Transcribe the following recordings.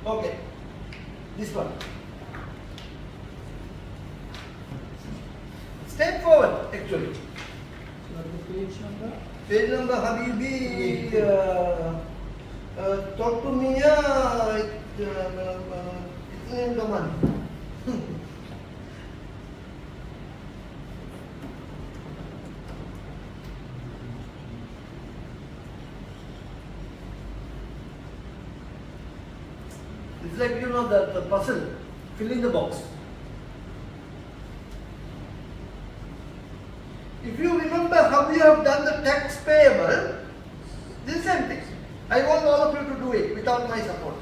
Okay, this one. Straightforward actually. So the page number? Page number Habibi, talk to me, it's in the money. It's like, you know, the puzzle, fill in the box. If you remember how we have done the tax payable, this same thing. I want all of you to do it without my support.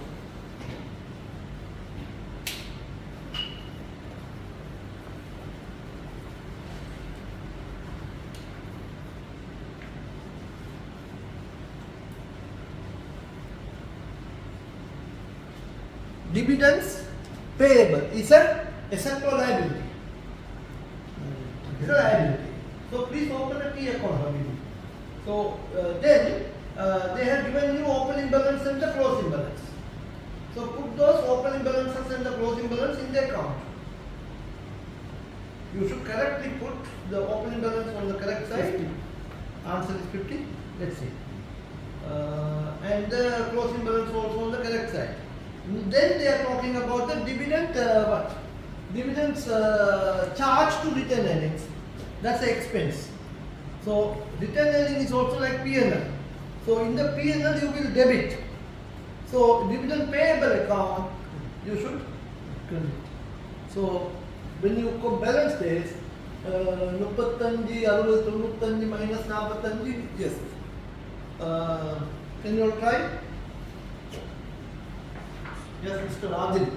Dividends payable is an asset or liability? It's a liability. So please open a T account, Habibi. So then they have given you opening balance and the closing balance. So put those opening balances and the closing balance in the account. You should correctly put the opening balance on the correct side. 50. Answer is 50. Let's see. And the closing balance also on the correct side. Then they are talking about the dividend, what? Dividends charged to retained earnings. That's the expense. So retained earning is also like P&L. So in the P&L you will debit. So dividend payable account you should credit. So when you balance this, 35, 60, 95 minus 45, yes. Can you all try? Yes, Mr. Adil.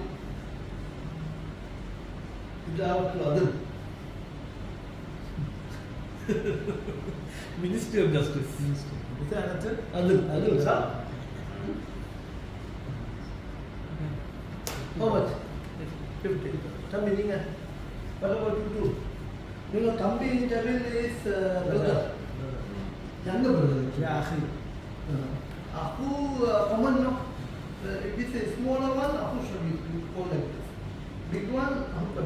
Adil. Ministry of Justice. Is that answer? Adil, sir. How much? 50. Tambi, Ninga. What about you two? You know, Tambi in Tamil is brother. Younger brother. Yeah, Aku common no. If it's a smaller one, Aku should be called like this. Big one, Ahu.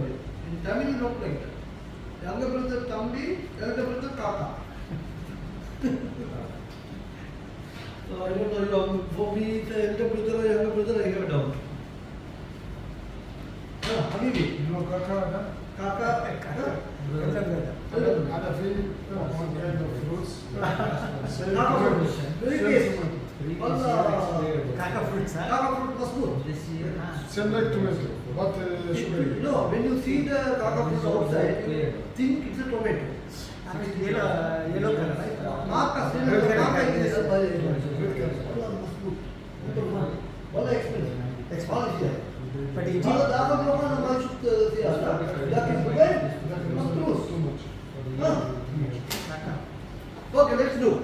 In Tamil, not like that. Younger brother Tambi, elder brother Kaka. So I don't know, for me, the elder brother or younger brother, I have a doubt. Habibi. You know Kaka, Kaka. Other field, kind of fruits. Very tasty. Kaka fruits, huh? Kaka fruit was good. This year, Same like tomato, but sugary. No, when you see the Kaka fruit outside, you think it's a tomato. yellow color, right? Marcus, Red color. Marcus is a Red color. What expense? All is here. But it All the other broken one should see us. That is good. Must lose. Too much. Okay, let's do.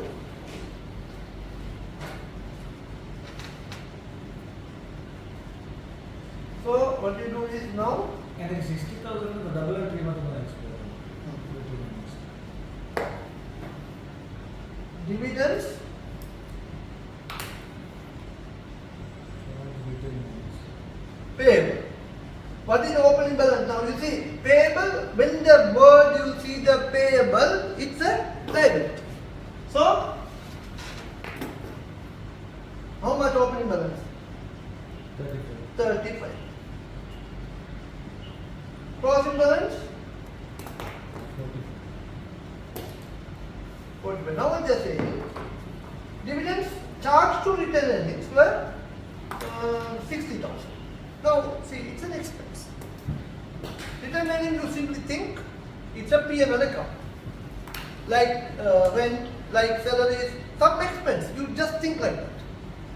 So what you do is now and then 60,000 the double entry dividends payable. What is the opening balance? Now you see payable, when the word you see the payable, it's a liability. So how much opening balance? 35. Closing balance? 45. Now what they are saying, dividends charged to retained earnings were 60,000. Now see, it's an expense. Retained earnings you simply think it's a P&L account. Like rent, like salaries, some expense, you just think like that.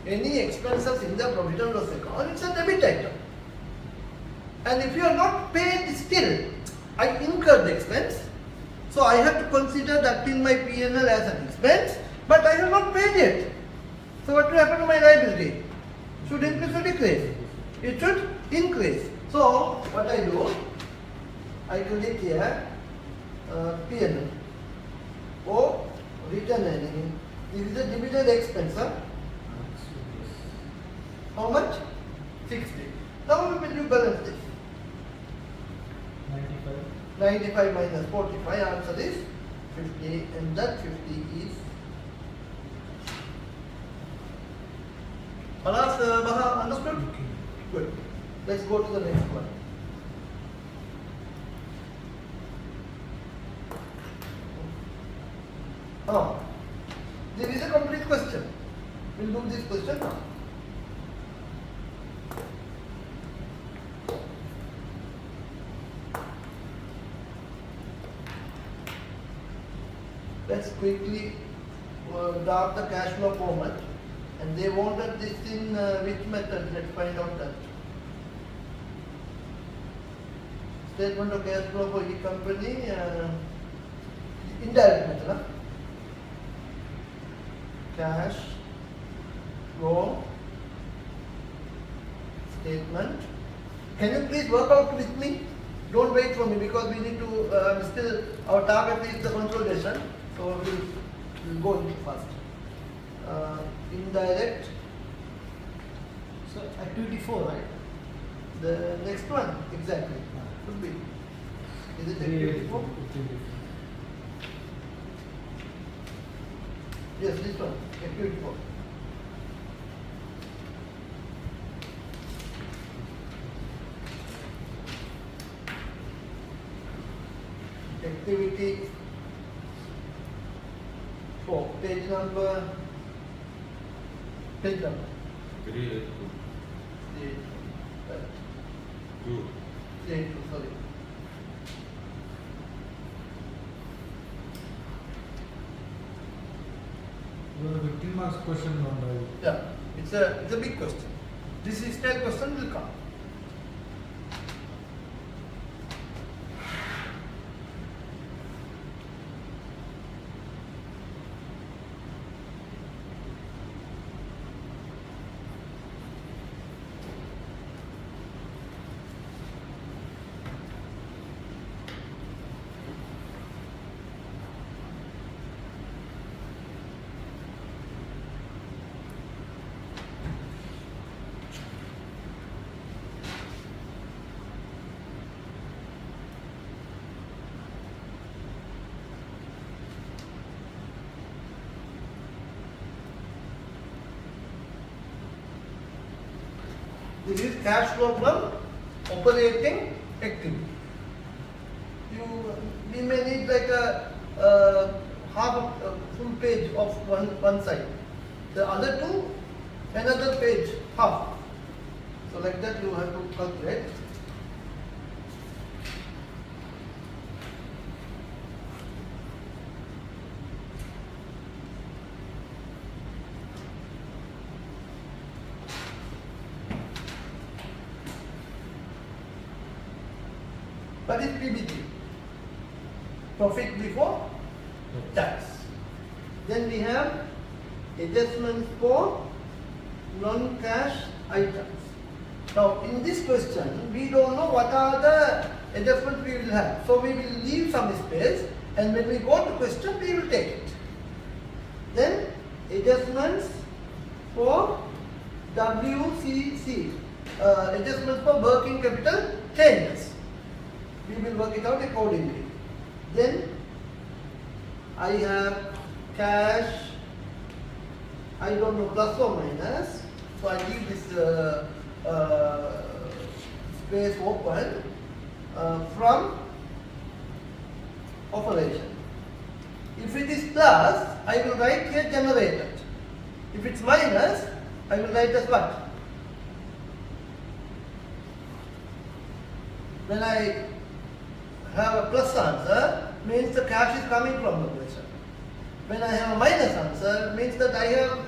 Any expenses in the profit and loss account, it's a debit item. And if you are not paid still, I incur the expense. So I have to consider that in my P&L as an expense, but I have not paid yet. So what will happen to my liability? Should increase or decrease? It should increase. So what I do, I click here P&L or return earning. This is a dividend expense. Huh? How much? 60. Now we will do balance this. 95. 95 minus 45, answer is 50, and that 50 is. Alas, Maha, understood? Good. Let's go to the next one. Oh, there is a complete question. We'll do this question now. Let's quickly draft the cash flow format, and they wanted this in which method? Let's find out that. Statement of cash flow for each company, indirect method, huh? Cash flow statement. Can you please work out with me? Don't wait for me because we need to still, our target is the consolidation, so we'll go into fast. Indirect. So activity 4, right? The next one, exactly. Could be. Is it activity 4? Yes, this one, activity 4. Activity 4, page number. 3, 2. Sorry. Your 15 marks question on the. Yeah, it's a big question. This is style question will come. This is cash flow from operating activity. We may need like a half a full page of one side. The other two, another page, half. So like that you have to calculate. What is PBT? Profit before tax. Then we have adjustments for non-cash items. Now in this question, we don't know what are the adjustments we will have. So we will leave some space, and when we go to question, we will take it. Then adjustments for WCC, adjustments for working capital changes. We will work it out accordingly. Then I have cash, I don't know, plus or minus. So I leave this space open from operation. If it is plus, I will write here generated. If it's minus, I will write as what? When I have a plus answer, means the cash is coming from the operation. When I have a minus answer, means that I have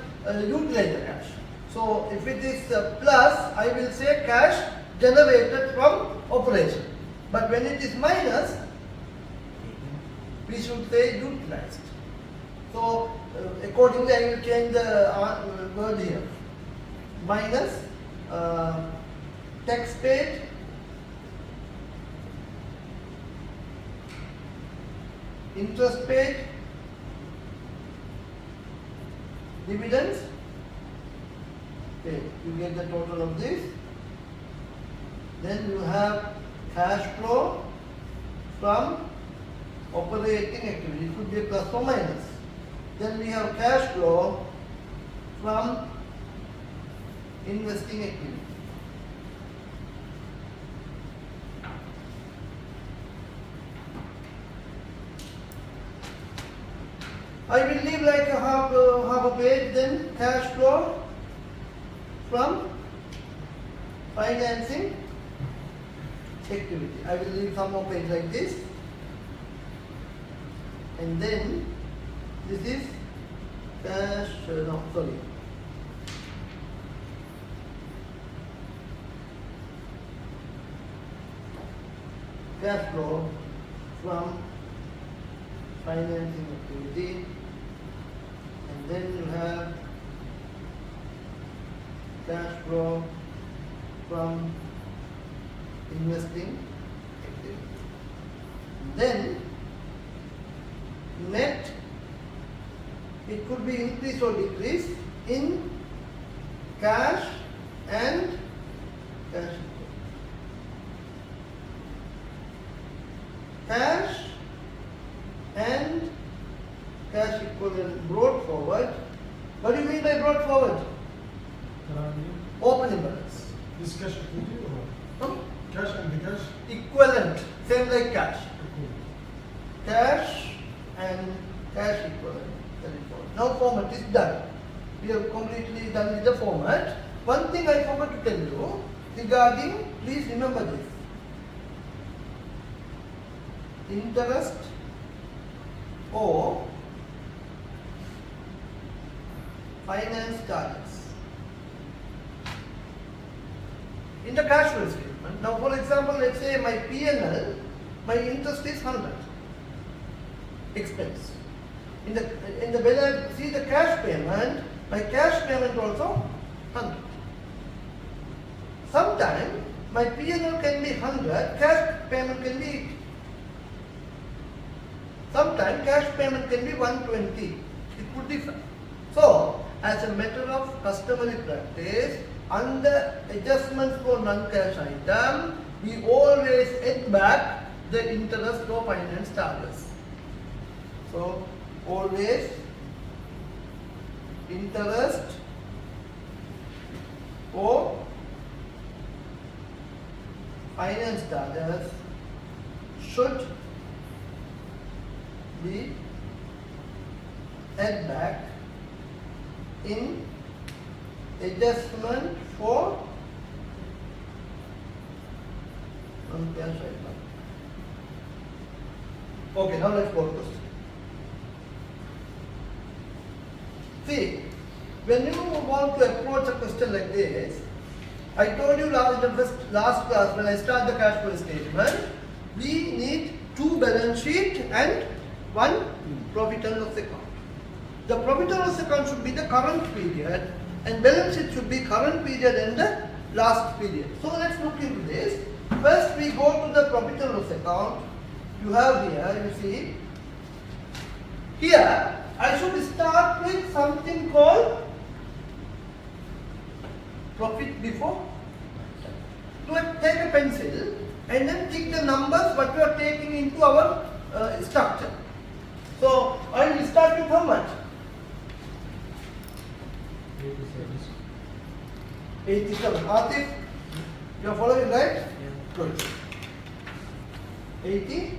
utilized the cash. So if it is plus, I will say cash generated from operation. But when it is minus, we should say utilized. So accordingly, I will change the word here. Minus tax paid, interest paid, dividends paid. You get the total of this. Then you have cash flow from operating activity. It could be a plus or minus. Then we have cash flow from investing activity. I will leave like a half a page. Then cash flow from financing activity. I will leave some more page like this. And then this is cash, cash flow from financing activity. And then you have cash flow from investing activity. Then net, it could be increase or decrease in cash and cash equivalent. Cash and cash equivalent brought forward. What do you mean by brought forward? Opening balance. This cash equity or No? cash and the cash? Equivalent, same like cash. Cash and cash equivalent. That is all. Now format is done. We have completely done with the format. One thing I forgot to tell you regarding, please remember this. Interest or finance charges. In the cash flow statement, now for example, let's say my P&L, my interest is 100 expense. In the when I see the cash payment, my cash payment also 100. Sometimes my P&L can be 100, cash payment can be 80. Sometimes cash payment can be 120. It could differ. So, as a matter of customary practice, under adjustments for non-cash item, we always add back the interest or finance charges. So, always interest or finance charges should be add back in adjustment for non-cash item. Okay, now let's go to question. See, when you want to approach a question like this, I told you last class when I start the cash flow statement, we need 2 balance sheet and 1 profit and loss account. The profit and loss account should be the current period and balance sheet should be current period and the last period. So let's look into this. First we go to the profit and loss account. You have here, you see. Here I should start with something called profit before. Take a pencil and then take the numbers what you are taking into our structure. So I will start with how much? 87. Atif, you are following, right? Yeah. Good. 87.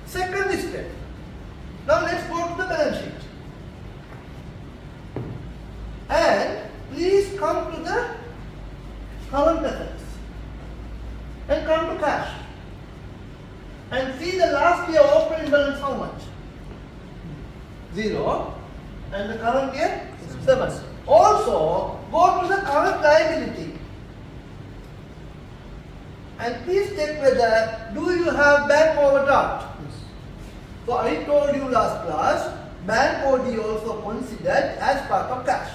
Second step. Now let's go to the balance sheet. And please come to the current assets and come to cash. And see the last year opening balance how much? 0. And the current year? 7. Also, go to the current liability. And please check whether, do you have bank overdraft? Yes. So I told you last class, bank OD also considered as part of cash.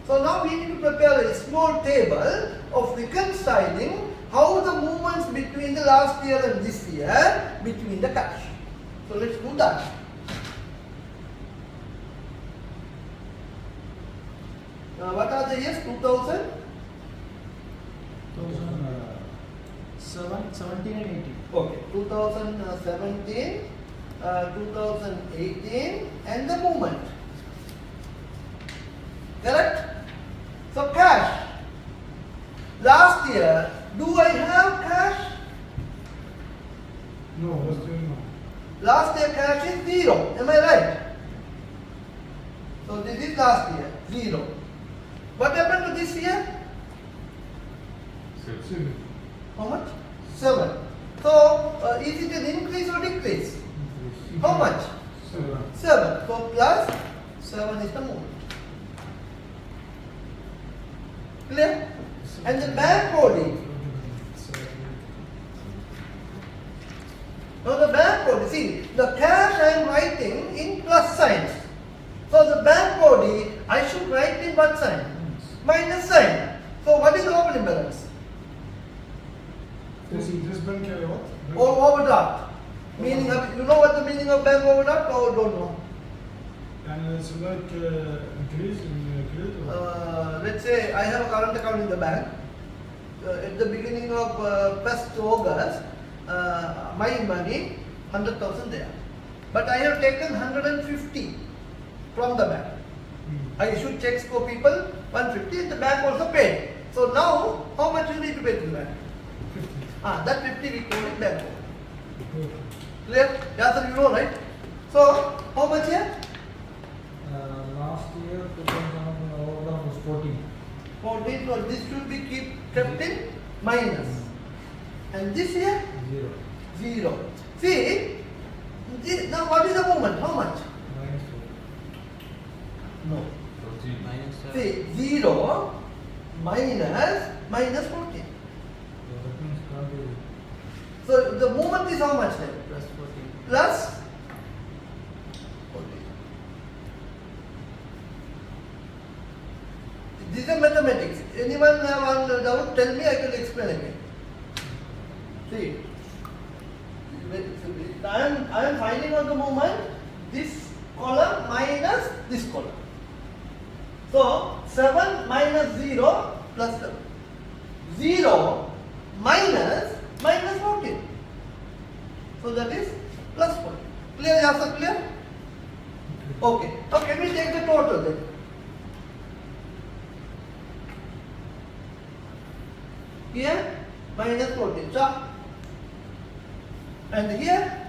So now we need to prepare a small table of reconciling how the movements between the last year and this year between the cash. So let's do that. What are the years? 2000? 17 and 18. Okay, 2017, 2018 and the movement. Correct? So cash. Last year, do I have cash? No, that's still no. Last year cash is 0. Am I right? So this is last year, 0. What happened to this year? Civil. How much? 7. So is it an increase or decrease? How much? 7. 7. So plus 7 is the movement. Clear? And the bank body. Now the bank body, see, the cash I am writing in plus signs. So the bank body, I should write in what sign? Minus sign. So what is the opening balance? This bank carry what? Or overdraft. Meaning of, you know what the meaning of bank overdraft or don't know? And it's like increase in credit or? Let's say I have a current account in the bank. At the beginning of 1st August, my money 100,000 there. But I have taken 150 from the bank. I issued checks for people 150 and the bank also paid. So now how much you need to pay to the bank? 50. That 50 we call it bank over. Okay. Clear? Yeah, sir, you know, right? So how much here? Last year, overall was 14. 14. So this should be kept in minus. And this here? 0. 0. See, now what is the movement? How much? Minus No. Minus See, 0 minus 14. 4. That means can't be. So the movement is how much then? plus 14. Plus 14. This is mathematics. Anyone have one doubt? Tell me, I can explain again. See, I am finding out the movement, this column minus this column. So 7 minus 0 plus 7. 0 minus 14. So that is plus 14. Clear? Yes, sir, clear? Okay. Now can we take the total then? Here minus 14. So, and here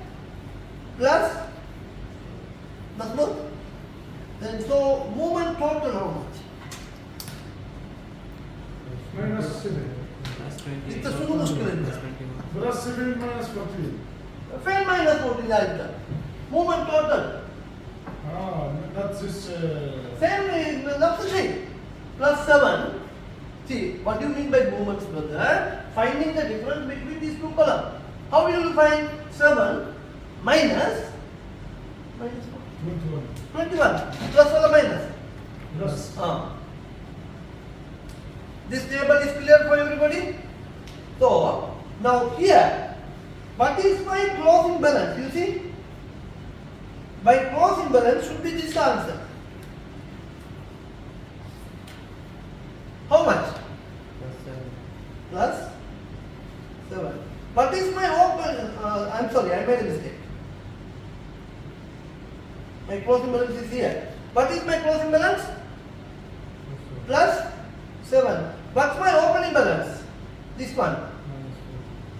plus both. Then so movement total how much? Minus 7. Plus 20. It's the sum of square. Plus 21. Plus 7 minus 14. Fair minus 14 like that. Movement total. Not this. Same, not the same. Plus 7. See, what do you mean by movements, brother? Finding the difference between these two columns. How will you find 7 minus 21. 21? Plus or minus? Plus. This table is clear for everybody? So, now here, what is my closing balance? You see? My closing balance should be this answer. How much? Plus 7. Plus 7. What is my open? I'm sorry, I made a mistake. My closing balance is here. What is my closing balance? Plus 7. What's my opening balance? This one.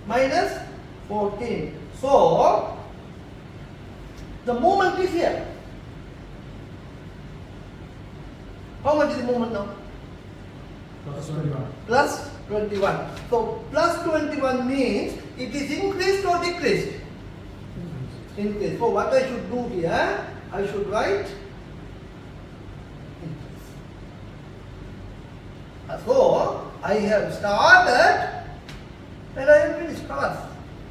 Minus 14. So, the movement is here. How much is the movement now? Plus 21. Plus 21. So, plus 21 means it is increased or decreased? Increased. So, what I should do here? I should write increase. So, I have started and I have finished class.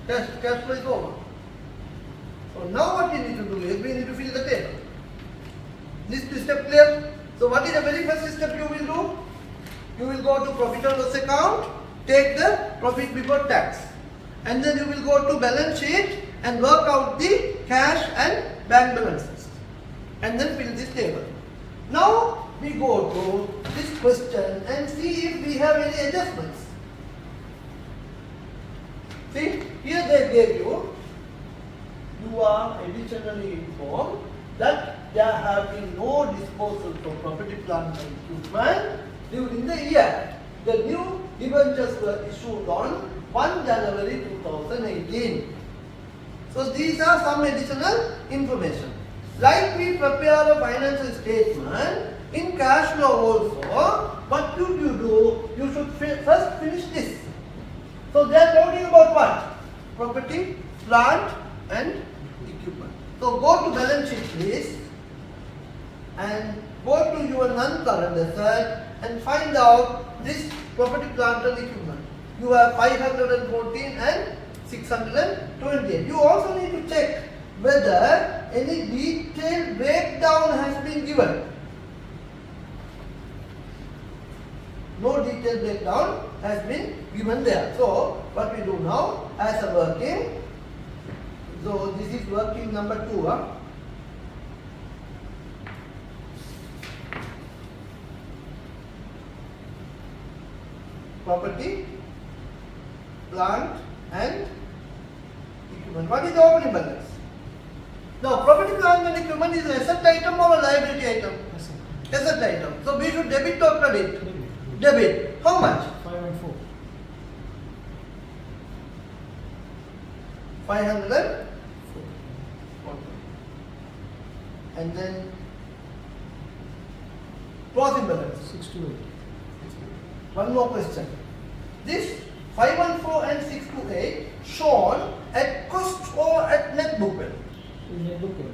Cash flow is over. So, now what we need to do is we need to fill the table. This step clear? So, what is the very first step you will do? You will go to profit and loss account, take the profit before tax, and then you will go to balance sheet and work out the cash and bank balances, and then fill this table. Now we go to this question and see if we have any adjustments. here they gave you, you are additionally informed that there have been no disposal for property, plant and equipment during the year. The new debentures were issued on 1 January 2018. So these are some additional information. Like we prepare a financial statement, in cash flow also, what should you do? You should first finish this. So they are talking about what? Property, plant and equipment. So go to balance sheet please and go to your non-current asset and find out this property, plant and equipment. You have 514 and 628. You also need to check whether any detailed breakdown has been given. No detailed breakdown has been given there. So what we do now as a working, so this is working number 2. Property, plant and equipment. What is the opening balance? Now property, plant and equipment is an asset item or a liability item? Asset item. So we should debit or credit? Debit. How much? 514. 500. And then closing balance. 628. One more question. This 514 and 628 shown at cost or at net book value? In net book value.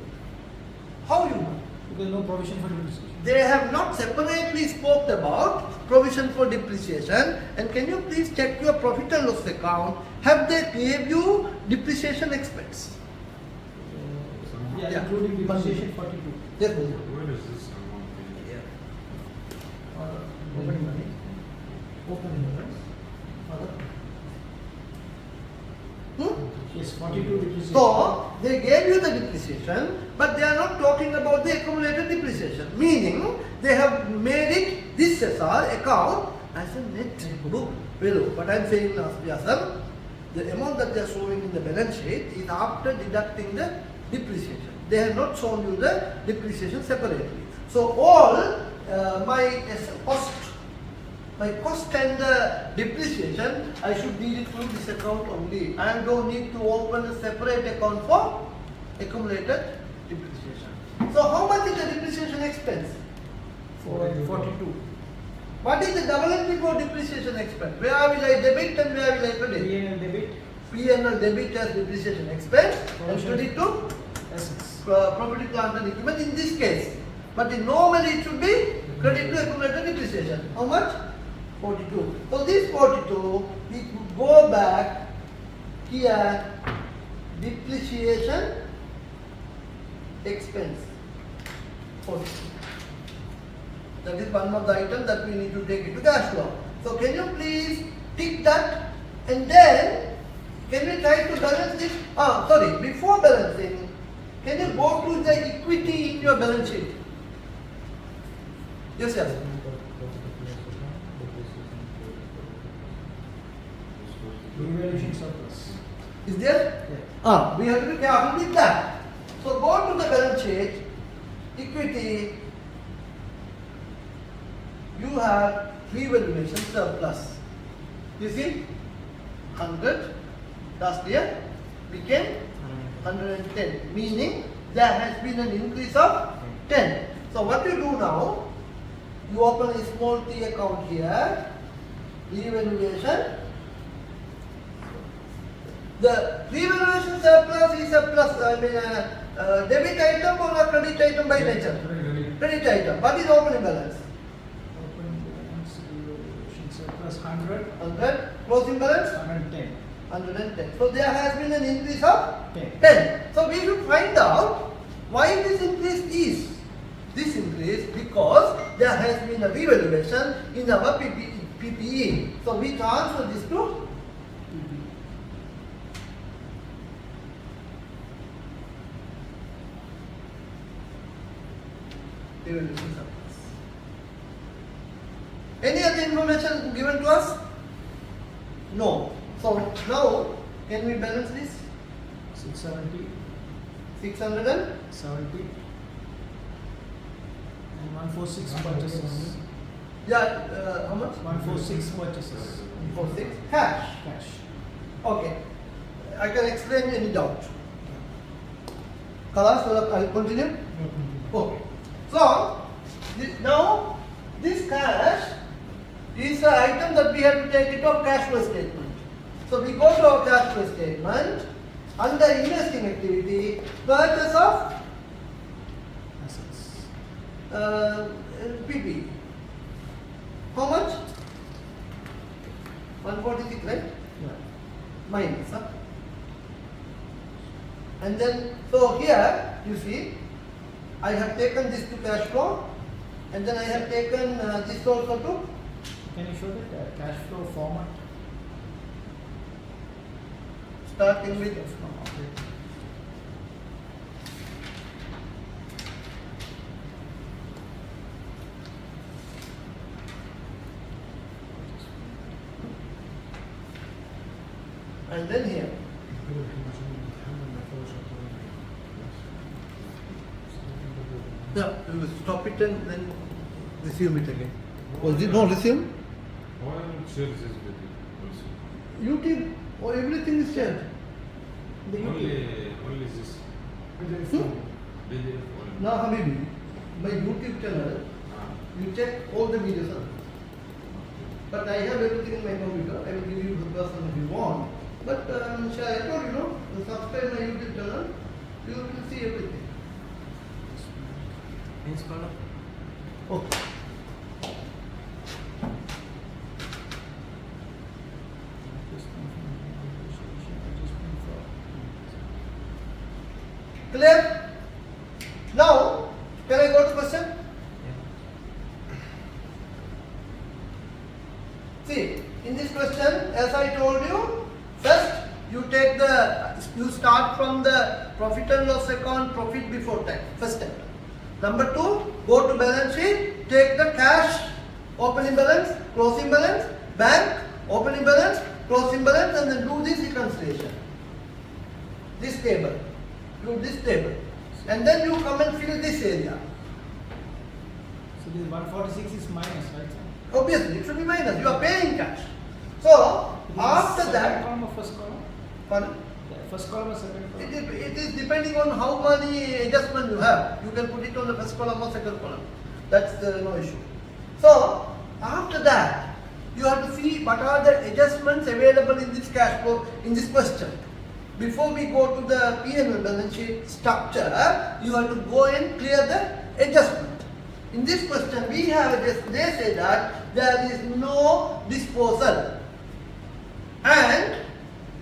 How you know? Because no provision for depreciation. They have not separately spoke about provision for depreciation. And can you please check your profit and loss account? Have they gave you depreciation expense? Yeah, including depreciation 42. Yes, please. Where is this amount? Opening money. Opening balance. Yes, 42 depreciation. So, they gave you the depreciation, but they are not talking about the accumulated depreciation. Meaning, they have made it, this SR account, as a net book value. What I am saying now, Vyasam, the amount that they are showing in the balance sheet is after deducting the depreciation. They have not shown you the depreciation separately. So, all my cost and depreciation, I should deal it through this account only. I don't need to open a separate account for accumulated depreciation. So how much is the depreciation expense? 42. What is the double entry for depreciation expense? Where will I debit and where will I credit? P&L debit. P&L debit as depreciation expense and credit to Assets. property, plant and equipment in this case. But normally it should be credit to accumulated depreciation. How much? 42. So this 42, we could go back here, depreciation expense 42. That is one of the items that we need to take into cash flow. So can you please tick that and then can we try to balance this? Before balancing, can you go to the equity in your balance sheet? Yes, yes. Revaluation surplus. Is there? Yeah. We have to be careful with that. So go to the balance sheet, equity, you have revaluation surplus. You see, 100 last year became 110, meaning there has been an increase of 10. So what you do now, you open a small t account here, revaluation. The revaluation surplus is a plus, debit item or a credit item by nature? Credit item. What is opening balance? Opening balance, revaluation surplus 100. 100. Closing balance? 110. 110. So there has been an increase of 10. 10. So we should find out why this increase is. This increase because there has been a revaluation in our PPE. So we transfer this to revaluation surplus. Any other information given to us? No. So now Can we balance this? 670, 600 and 70, and 146 purchases. yeah, how much? 146 purchases. 46 cash. Cash. Okay, I can explain any doubt. Kalas, I'll continue. Okay, so now this cash is an item that we have to take it off cash flow statement. So we go to our cash flow statement under investing activity, purchase of Assets. PP. How much? 146, right? Yeah. Minus. Huh? And then, so here you see, I have taken this to cash flow, and then I have taken this also to. Can you show the cash flow format? Starting with From operating. and then here. Yeah, we will stop it and then resume it again. Was it not resume? Why not share this with you also? YouTube or everything is shared. The YouTube. Only this. Hmm? PDF only. Now, Habibi, my YouTube channel, you check all the videos. Huh? But I have everything in my computer. I will give you the person if you want. But I told you, no, subscribe my YouTube channel, you will see everything. Means column. Okay. Clear? Now, can I go to question? Yeah. See, in this question, as I told you, first you start from the profit and loss account, profit before tax, first step. Number 2, go to balance sheet, take the cash, opening balance, closing balance, bank, opening balance, closing balance, and then do this reconciliation. This table, do this table, and then you come and fill this area. So this 146 is minus, right? Sir? Obviously, it should be minus. You are paying cash. So It is after second that, column or first column? pardon? Yeah, first column or second column? It is depending on how many adjustment you have. You can put it on the first column or second column. That's no issue. So after that, you have to see what are the adjustments available in this cash flow in this question. Before we go to the P&L balance sheet structure, you have to go and clear the adjustment. In this question, we have they say that there is no disposal, and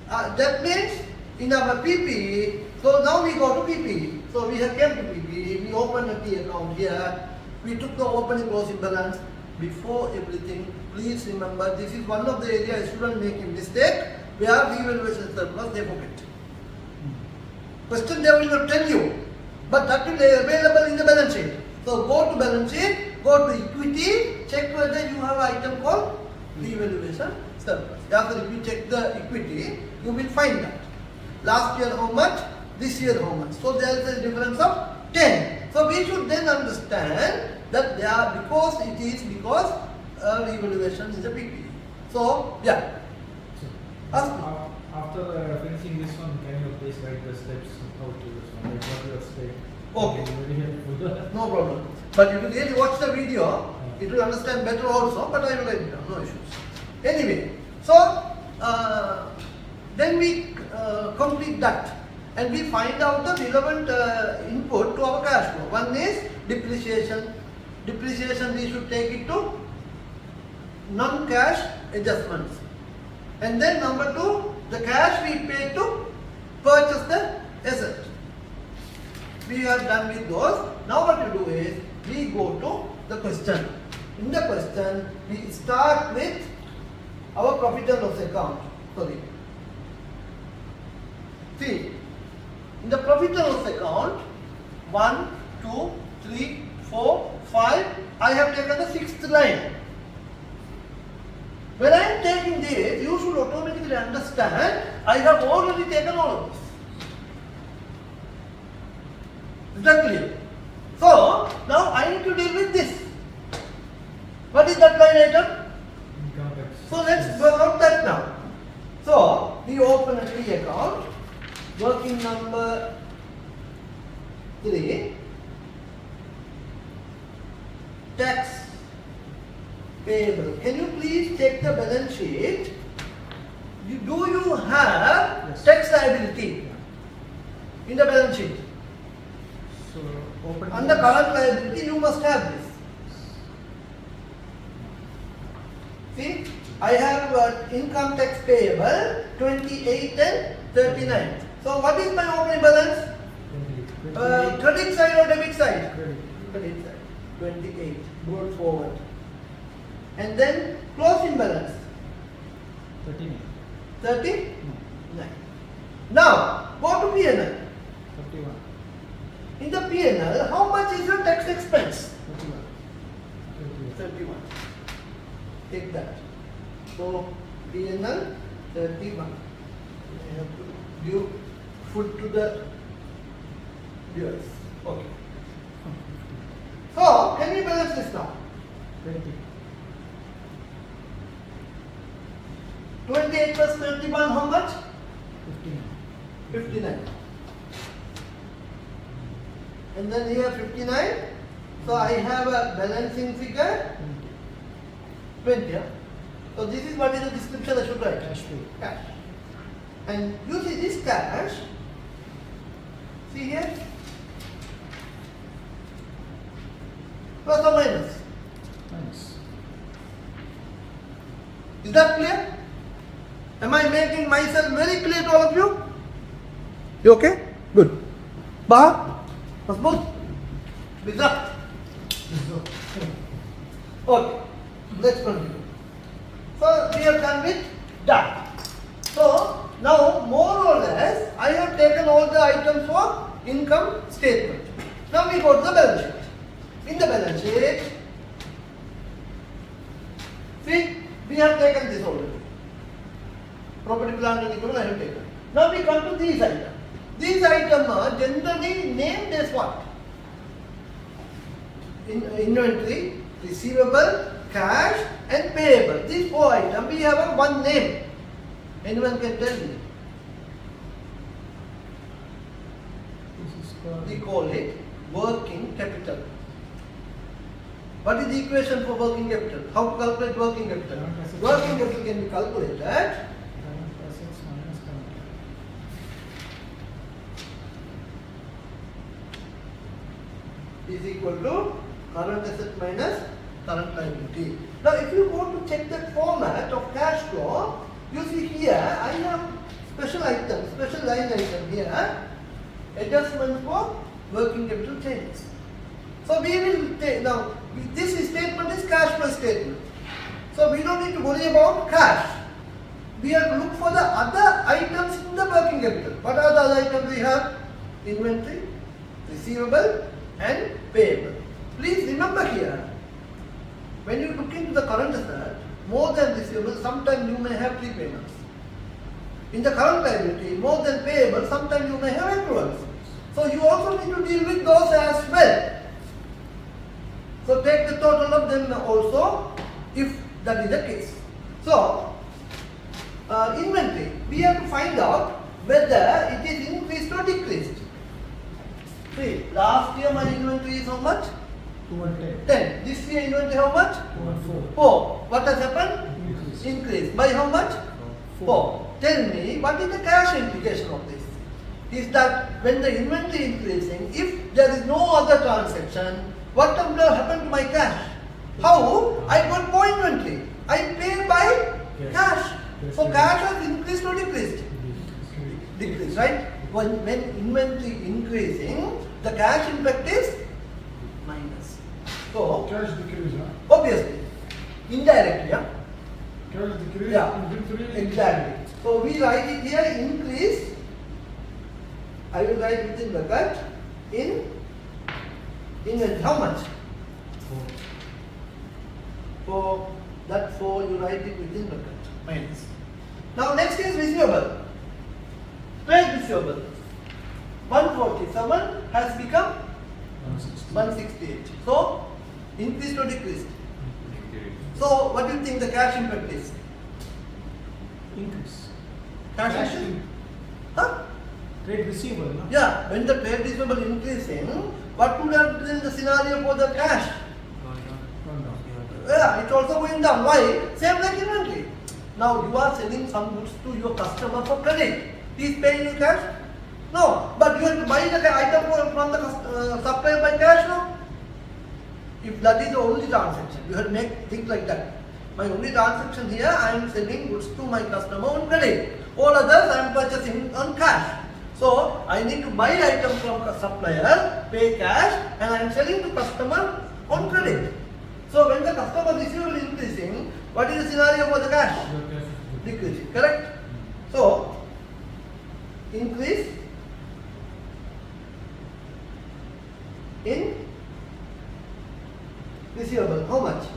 that means in our PPE. So now we go to PPE. So we have came to PPE. We open a P account here. We took the opening closing balance. Before everything, please remember this is one of the areas students make a mistake where revaluation surplus they forget. Question they will not tell you, but that will be available in the balance sheet. So go to balance sheet, go to equity, check whether you have an item called revaluation surplus. After if you check the equity, you will find that. Last year how much, this year how much. So there is a difference of 10. So we should then understand that they are because revaluation is a PPE. So yeah. Ask me. After finishing this one, can you please write the steps how to this one? Like what you have said. Okay. Very helpful. No problem. But if you really watch the video, it will understand better also, but I will write it down, no issues. Anyway, so then we complete that and we find out the relevant input to our cash flow. One is depreciation. Depreciation we should take it to non-cash adjustments. And then number 2, the cash we pay to purchase the asset. We have done with those. Now what you do is, we go to the question. In the question, we start with our profit and loss account. Sorry. See, in the profit and loss account, 1, 2, 3, 4, 5, I have taken the 6th line. When I am taking this, is, you should automatically understand, I have already taken all of this. Is that clear? So, now I need to deal with this. What is that line item? Income tax. So let's work out that now. So, we open a T account, working number 3, tax payable. Can you please check the balance sheet? Do you have Yes. tax liability in the balance sheet? So open. Under current liability, you must have this. See, I have income tax payable 28 and 39. So what is my opening balance? 28. Credit side or debit side? Credit. Credit side. 28. Brought forward. And then closing balance 39. 39. No. Now go to P&L. 31. In the P&L, how much is your tax expense? 31. 31. Take that. So P&L 31. I have to give food to the viewers. Okay. So can we balance this now? 20. 28 plus 31, how much? 15. 59. And then here 59. So I have a balancing figure 20. Yeah? So this is what is the description I should write. Cash pay. Cash. And you see this cash. See here. Plus or minus. Minus. Is that clear? Am I making myself very clear to all of you? You okay? Good. Bah? Masmood? Bizarre? Okay. Let's continue. So we have done with that. So now more or less I have taken all the items for income statement. Now we go to the balance sheet. In the balance sheet, see, we have taken this already. Property, plant and equipment I have taken. Now we come to these items. These items are generally named as what? Inventory, receivable, cash and payable. These 4 items we have a one name. Anyone can tell me? This is called. We call it working capital. What is the equation for working capital? How to calculate working capital? Current assets. Working capital can be calculated Current assets minus current. is equal to current asset minus current liability. Now if you go to check the format of cash flow, you see here I have special item, special line item here, adjustment for working capital changes. So we will take, now this statement is cash flow statement. So we don't need to worry about cash. We have to look for the other items in the working capital. What are the other items we have? Inventory, receivable and payable. Please remember here, when you look into the current asset, more than receivable, sometimes you may have prepayments. In the current liability, more than payable, sometimes you may have accruals. So you also need to deal with those as well. So take the total of them also, if that is the case. So, inventory, we have to find out whether it is increased or decreased. See, last year my inventory is how much? 210. 10. This year inventory how much? 214. 4. What has happened? Increase. Increased. By how much? 4. Tell me, what is the cash implication of this? Is that when the inventory increasing, if there is no other transaction, what would have happened to my cash? How? I got more inventory. I pay by cash. So cash has increased or decreased? Decreased, right? When inventory increasing, the cash impact is minus. So, Cash decrease, huh? obviously, indirectly, yeah? Cash decrease, Yeah, inventory. exactly. So we write it here, increase. I will write within bracket in inventory. How much? 4. That for you write it within bracket minus. Now next is receivable. Trade receivable. 147 has become 168. So increased or decreased? So what do you think the cash impact is? Increase. Cash impact? Huh? Trade receivable, no? Yeah, when the trade receivable increasing, what would have been the scenario for the cash? No. Yeah, it's also going down. Why? Same like inventory. Now you are selling some goods to your customer for credit. He is paying you cash? No. But you have to buy the item from the supplier by cash, no? If that is the only transaction, you have to make things like that. My only transaction here, I am selling goods to my customer on credit. All others I am purchasing on cash. So I need to buy item from a supplier, pay cash, and I am selling to customer on credit. So when the customer receivable increasing, what is the scenario for the cash? Decreasing, correct? So increase in receivable. How much?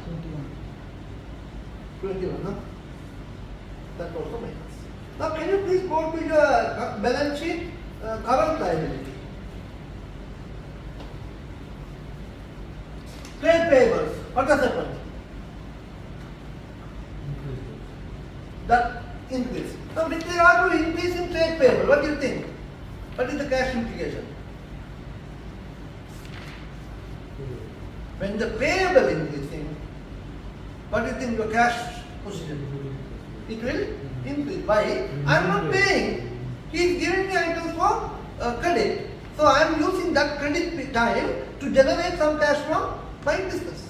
21, huh? That also minus. Now can you please go to your balance sheet, current liability. Trade payables. What has happened? That increase. Now with regard to increase in trade payable, what do you think? What is the cash implication? When the payable increasing, what do you think your cash position? It will increase. Why? I am not paying. He is giving me items for credit. So I am using that credit time to generate some cash from my business.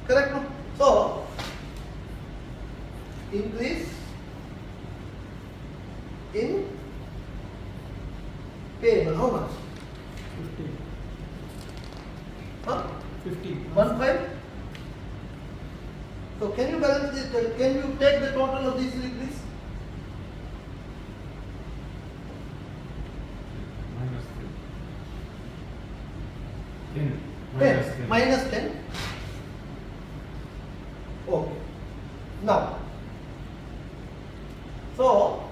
Correct? No? So increase in payable. How much? 50. Huh? 50. 1.5. So can you balance this? Can you take the total of these three, please? Minus 10. 10. Minus 10. Okay. Now, so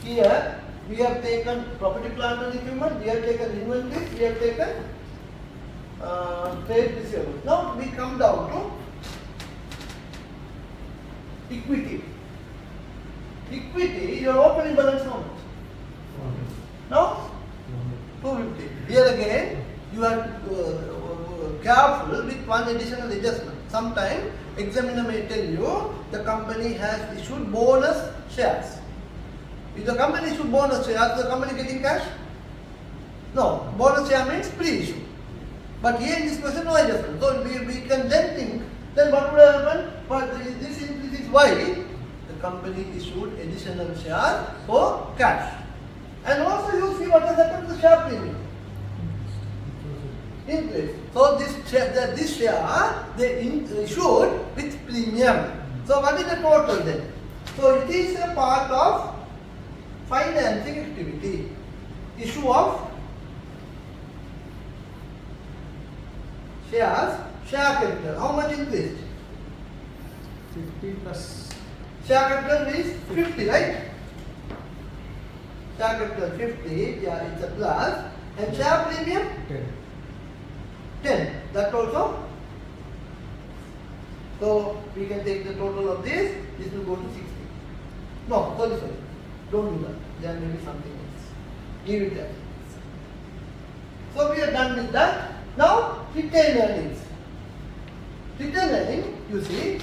here we have taken property, plant and equipment, we have taken inventory, we have taken trade receivables. Now we come down to equity. Equity, your opening balance how much? Now 250. Here again, you are careful with one additional adjustment. Sometime examiner may tell you the company has issued bonus shares. If the company issued bonus shares, the company getting cash? No, bonus share means pre-issue. But here in this question, no adjustment. So we can then think, then what would happen? But this is why the company issued additional share for cash. And also you see what has happened to the share premium. Increase. So this share they issued with premium. So what is the total then? So it is a part of financing activity. Issue of shares, share capital. How much increased? 50 plus. Share capital is 50, right? Share capital 50, yeah, it's a plus. And share premium 10. 10. That also. So we can take the total of this. This will go to 60. No, sorry. Don't do that. There may be something else. Leave it there. So we are done with that. Now retained earnings. Retained earnings, you see,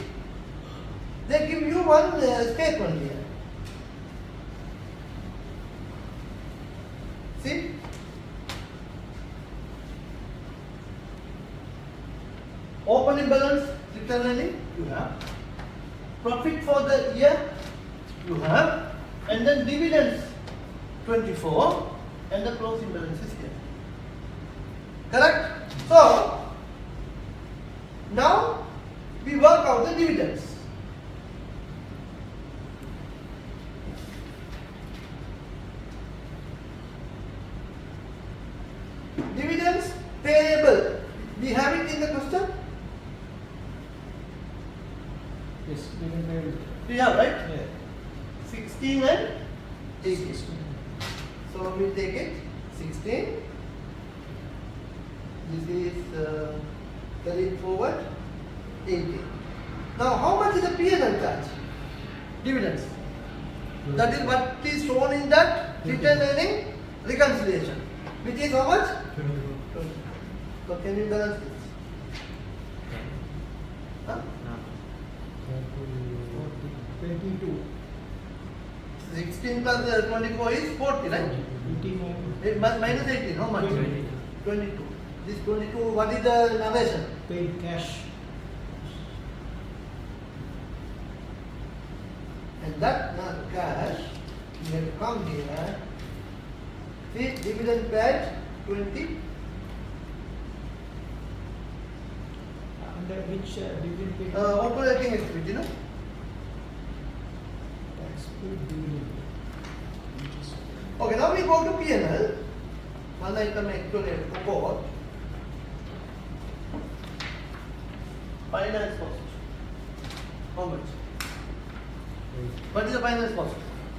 they give you one statement here. See? Opening balance, retained earnings, you have. Profit for the year, you have. And then dividends, 24. And the closing balance is here. Correct? So, now we work out the dividends. Dividends payable. We have it in the question. Yes, dividend by We have, right? yeah. 16 and 18. 16. So we take it 16. This is carried forward 18. Now, how much is the P&L charge? Dividends. That is what is shown in that retained earning reconciliation. Which is how much? 20. So can you balance this? Huh? No. 22. 16 plus 24 is 40, right? 89. Minus 18, how much? 22. 22. This 22, what is the narration? Paid cash. And that cash, you have to come here. See, dividend paid 20. Under which dividend paid? Operating activity, no? Tax paid dividend. Okay, now we go to P&L. One item actually report. Finance cost. How much? What is the finance cost?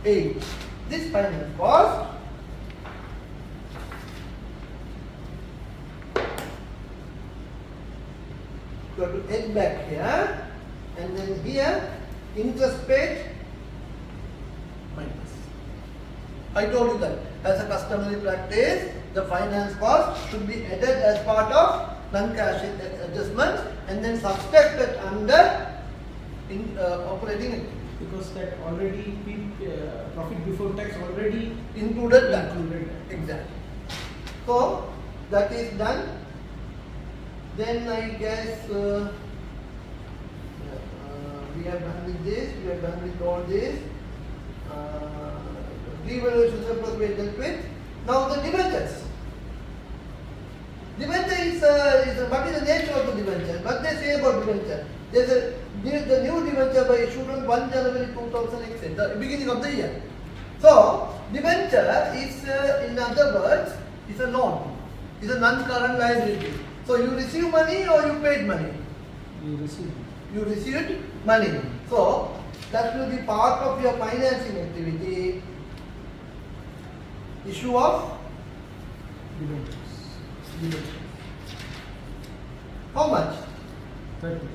8. This finance cost you have to add back here, and then here interest paid minus. I told you that as a customary practice, the finance cost should be added as part of non-cash adjustments and then subtracted under operating activity. Because that already profit before tax already Included that. included. Exactly. So that is done. Then I guess we have done with this. We have done with all this. Revaluation surplus we dealt with. Now the debentures. Debenture is what is the nature of the debenture? What they say about debenture? There's the new debenture by issued on 1 January 2006, the beginning of the year. So debenture is, in other words, is a loan. Is a non-current liability. So you receive money or you paid money? You receive. You received money. So that will be part of your financing activity. Issue of Debentures. debenture. How much? 30.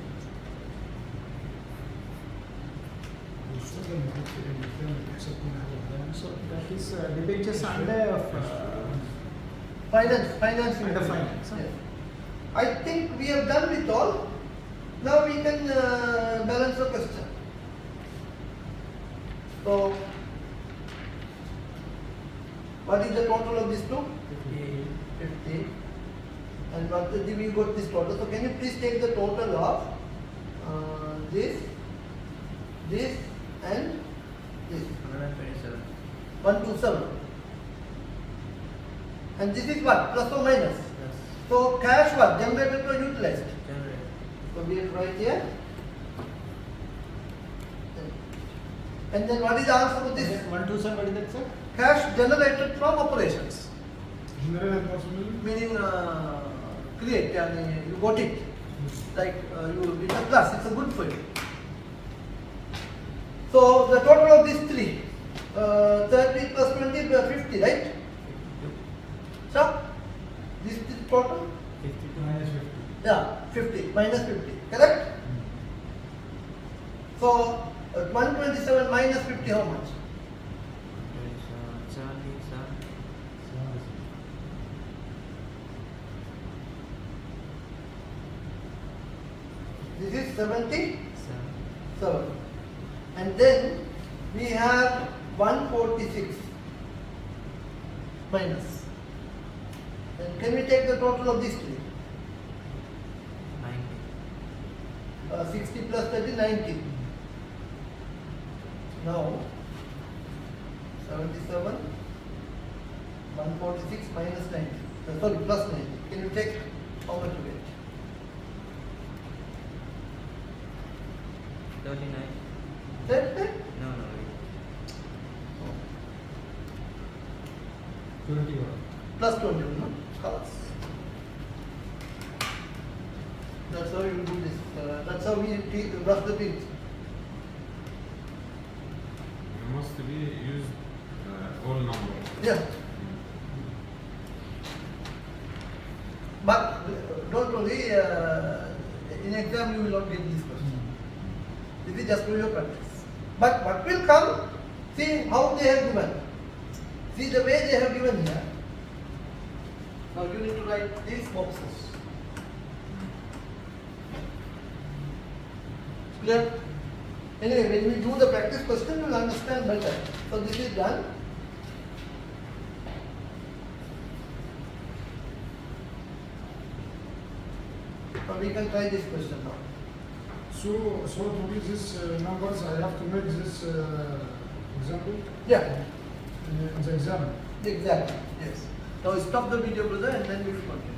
So that is debentures under Financing. Under finance, huh? Yes. I think we have done with all. Now we can balance the question. So, what is the total of these two? 50. And what did we got this total? So can you please take the total of this, and this? 127. 127. And this is what? Plus or minus? Yes. So cash what? Generated or utilized? Generate. So we have right here. And then what is the answer to this? 127, what is that, sir? Cash generated from operations. General possibility. Meaning create, you got it. Like it's a plus, it's a good for you. So the total of these three, 30 plus 20 plus 50, right? So this is total? 52. Minus 50. Yeah, 50, minus 50, correct? So 127 minus 50, how much? 77. This is 77. 7. And then we have 146 minus. And can we take the total of these three? 90. 60 plus 30, 90. Now, 77, 146 minus 90. Sorry, plus 90. Can you take how much you get? 39. That? No, no. 21. Plus 20, no? Class. That's how you do this. That's how we brush the teeth. must be used all number. Yeah. But don't worry, in exam you will not get this question. This is just for your practice. But what will come, see how they have given. See the way they have given here. Now you need to write these boxes. Clear? Anyway, when we do the practice question, you will understand better. So this is done. So we can try this question now. So to give these numbers, I have to make this example Yeah, in the exam. exactly. Yes. Now stop the video, brother, and then we will continue.